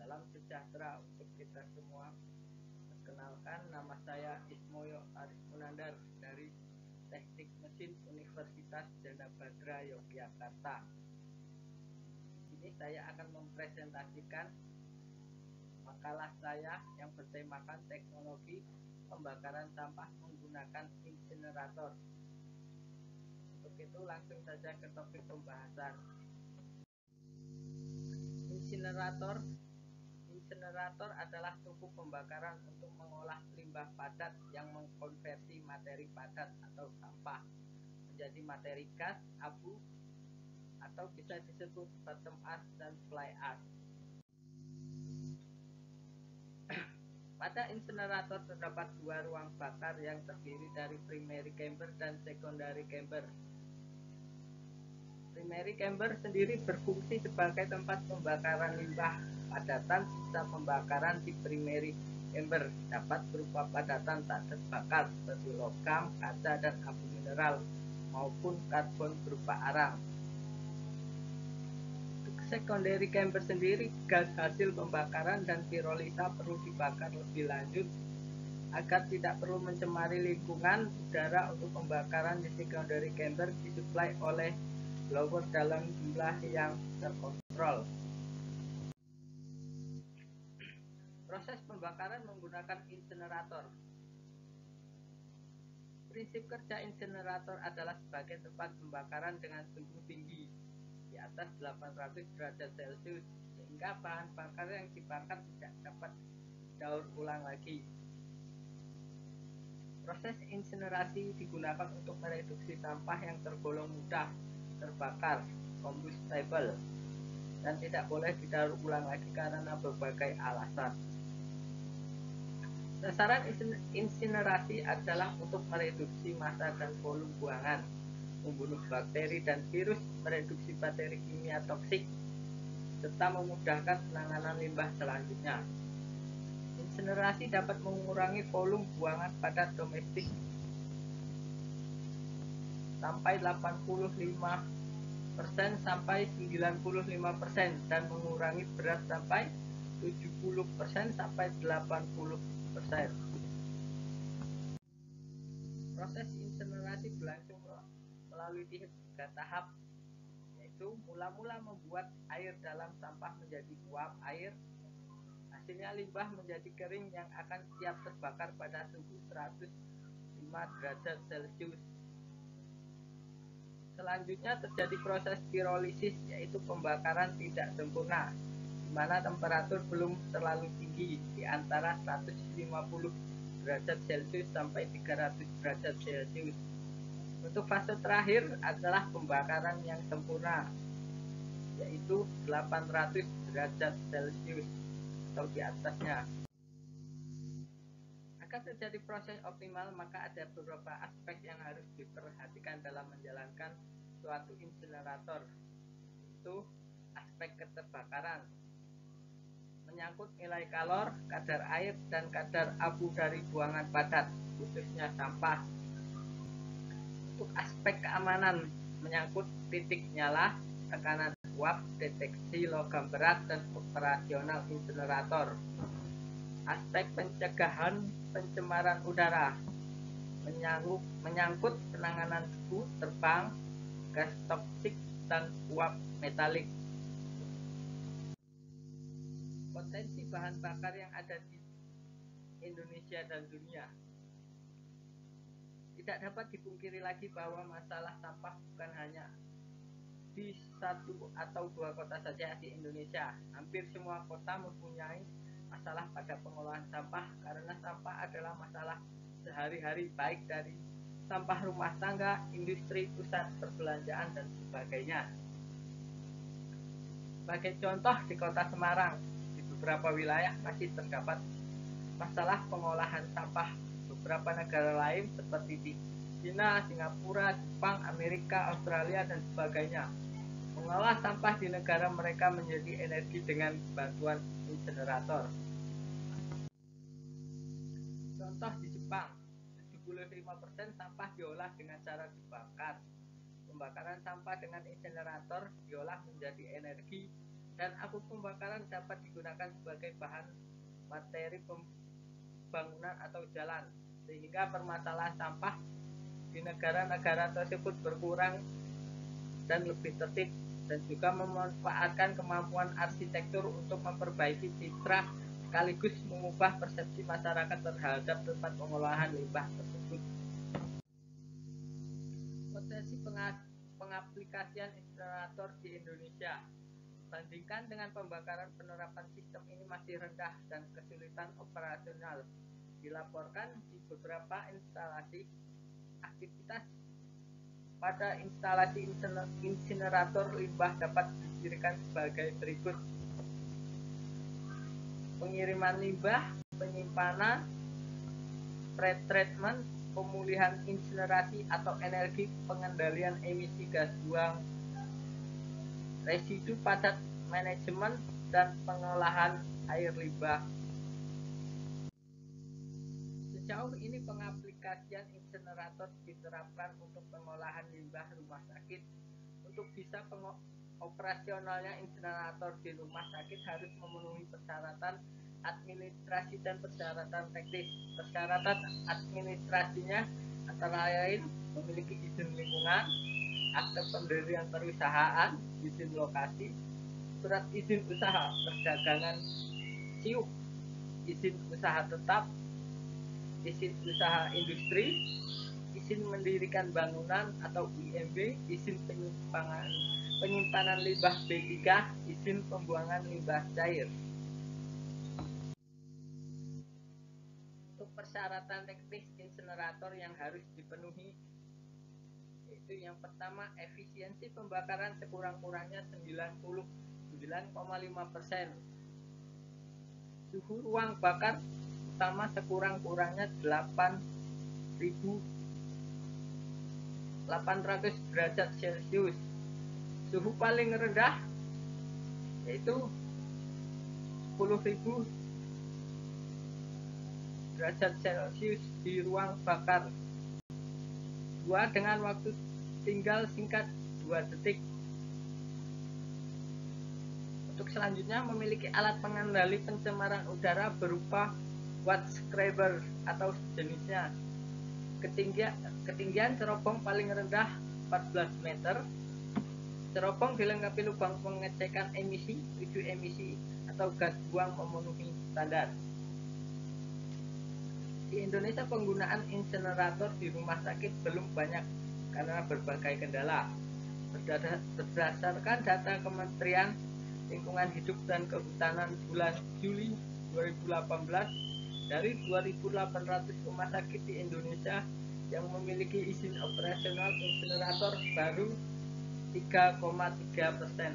Salam sejahtera untuk kita semua. Perkenalkan, nama saya Ismoyo Arif Munandar dari Teknik Mesin Universitas Dana Badra Yogyakarta. Ini saya akan mempresentasikan makalah saya yang bertemakan teknologi pembakaran sampah menggunakan insinerator. Untuk itu langsung saja ke topik pembahasan. Insinerator adalah tungku pembakaran untuk mengolah limbah padat yang mengkonversi materi padat atau sampah menjadi materi gas, abu, atau bisa disebut bottom ash dan fly ash. Pada insinerator terdapat dua ruang bakar yang terdiri dari primary chamber dan secondary chamber. Primary chamber sendiri berfungsi sebagai tempat pembakaran limbah padatan. Sisa pembakaran di primary chamber dapat berupa padatan tak terbakar seperti logam, kaca, dan abu mineral maupun karbon berupa arang. Untuk secondary chamber sendiri, gas hasil pembakaran dan pirolisa perlu dibakar lebih lanjut agar tidak perlu mencemari lingkungan udara. Untuk pembakaran di secondary chamber disuplai oleh blower dalam jumlah yang terkontrol. Proses pembakaran menggunakan insinerator. Prinsip kerja insinerator adalah sebagai tempat pembakaran dengan suhu tinggi di atas 800 derajat Celcius sehingga bahan bakar yang dibakar tidak dapat daur ulang lagi. Proses insinerasi digunakan untuk mereduksi sampah yang tergolong mudah terbakar, combustible, dan tidak boleh didaur ulang lagi karena berbagai alasan. Sasaran insinerasi adalah untuk mereduksi massa dan volume buangan, membunuh bakteri dan virus, mereduksi bakteri kimia toksik, serta memudahkan penanganan limbah selanjutnya. Insinerasi dapat mengurangi volume buangan padat domestik sampai 85% sampai 95% dan mengurangi berat sampai 70% sampai 80%. Proses insinerasi berlangsung melalui 3 tahap, yaitu mula-mula membuat air dalam sampah menjadi uap air. Hasilnya limbah menjadi kering yang akan siap terbakar pada suhu 105 derajat Celcius. Selanjutnya terjadi proses pirolisis, yaitu pembakaran tidak sempurna, di mana temperatur belum terlalu tinggi, di antara 150 derajat Celcius sampai 300 derajat Celcius. Untuk fase terakhir adalah pembakaran yang sempurna, yaitu 800 derajat Celcius atau di atasnya. Agar terjadi proses optimal, maka ada beberapa aspek yang harus diperhatikan dalam menjalankan suatu insinerator, yaitu aspek keterbakaran, menyangkut nilai kalor, kadar air, dan kadar abu dari buangan padat, khususnya sampah. Untuk aspek keamanan, menyangkut titik nyala, tekanan uap, deteksi logam berat, dan operasional insinerator. Aspek pencegahan pencemaran udara, menyangkut penanganan debu terbang, gas toksik, dan uap metalik. Potensi bahan bakar yang ada di Indonesia dan dunia. Tidak dapat dipungkiri lagi bahwa masalah sampah bukan hanya di satu atau dua kota saja di Indonesia. Hampir semua kota mempunyai masalah pada pengolahan sampah, karena sampah adalah masalah sehari-hari, baik dari sampah rumah tangga, industri, pusat perbelanjaan, dan sebagainya. Sebagai contoh, di kota Semarang, di beberapa wilayah masih terdapat masalah pengolahan sampah. Beberapa negara lain seperti di China, Singapura, Jepang, Amerika, Australia, dan sebagainya mengolah sampah di negara mereka menjadi energi dengan bantuan insinerator. Contoh di Jepang, 75% sampah diolah dengan cara dibakar. Pembakaran sampah dengan insinerator diolah menjadi energi dan abu pembakaran dapat digunakan sebagai bahan materi pembangunan atau jalan, sehingga permasalahan sampah di negara-negara tersebut berkurang dan lebih tertib, dan juga memanfaatkan kemampuan arsitektur untuk memperbaiki citra sekaligus mengubah persepsi masyarakat terhadap tempat pengolahan limbah tersebut. Potensi pengaplikasian insinerator di Indonesia. Bandingkan dengan pembakaran, penerapan sistem ini masih rendah dan kesulitan operasional. Dilaporkan di beberapa instalasi aktivitas pada instalasi insinerator limbah dapat didirikan sebagai berikut: pengiriman limbah, penyimpanan, pretreatment, pemulihan insinerasi atau energi, pengendalian emisi gas buang residu padat, manajemen dan pengolahan air limbah. Sejauh ini pengaplikasian insinerator diterapkan untuk pengolahan limbah rumah sakit. Untuk bisa operasionalnya insinerator di rumah sakit harus memenuhi persyaratan administrasi dan persyaratan teknis. Persyaratan administrasinya antara lain memiliki izin lingkungan, akte pendirian perusahaan, izin lokasi, surat izin usaha perdagangan SIUP, izin usaha tetap, izin usaha industri, izin mendirikan bangunan atau IMB, izin penyimpanan limbah B3, izin pembuangan limbah cair. Untuk persyaratan teknis insinerator yang harus dipenuhi, yaitu yang pertama, efisiensi pembakaran sekurang-kurangnya 99,5%. Suhu ruang bakar utama sekurang-kurangnya 8.800 derajat Celcius. Suhu paling rendah yaitu 10.000 derajat Celcius di ruang bakar. 2. Dengan waktu tinggal singkat 2 detik. Untuk selanjutnya, memiliki alat pengendali pencemaran udara berupa watt scraper atau sejenisnya. Ketinggian cerobong paling rendah 14 meter. Cerobong dilengkapi lubang pengecekan emisi, 7 emisi atau gas buang memenuhi standar. Di Indonesia penggunaan insinerator di rumah sakit belum banyak karena berbagai kendala. Berdasarkan data Kementerian Lingkungan Hidup dan Kehutanan bulan Juli 2018, dari 2.800 rumah sakit di Indonesia yang memiliki izin operasional insinerator baru 3,3%.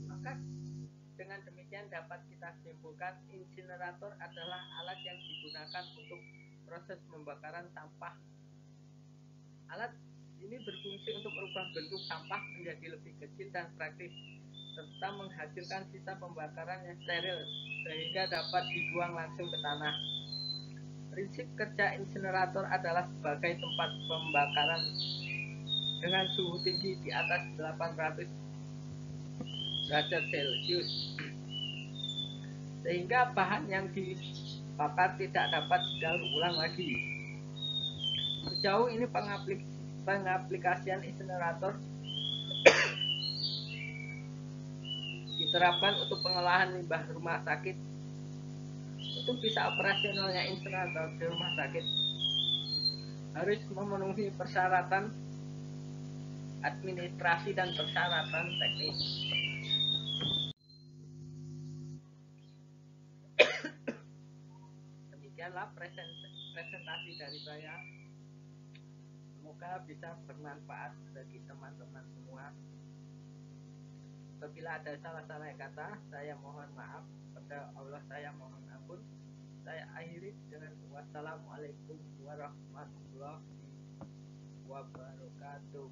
Maka dengan demikian dapat kita simpulkan insinerator adalah alat yang digunakan untuk proses pembakaran sampah. Alat ini berfungsi untuk merubah bentuk sampah menjadi lebih kecil dan praktis, serta menghasilkan sisa pembakaran yang steril sehingga dapat dibuang langsung ke tanah. Prinsip kerja insinerator adalah sebagai tempat pembakaran dengan suhu tinggi di atas 800 derajat Celcius, sehingga bahan yang dibakar tidak dapat didaur ulang lagi. Sejauh ini pengaplikasian insinerator diterapkan untuk pengolahan limbah rumah sakit. Untuk bisa operasionalnya insinerator di rumah sakit harus memenuhi persyaratan administrasi dan persyaratan teknis. Demikianlah presentasi dari saya. Semoga bisa bermanfaat bagi teman-teman semua. Apabila ada salah-salah kata, saya mohon maaf. Kepada Allah saya mohon ampun. Saya akhiri dengan wassalamualaikum warahmatullahi wabarakatuh.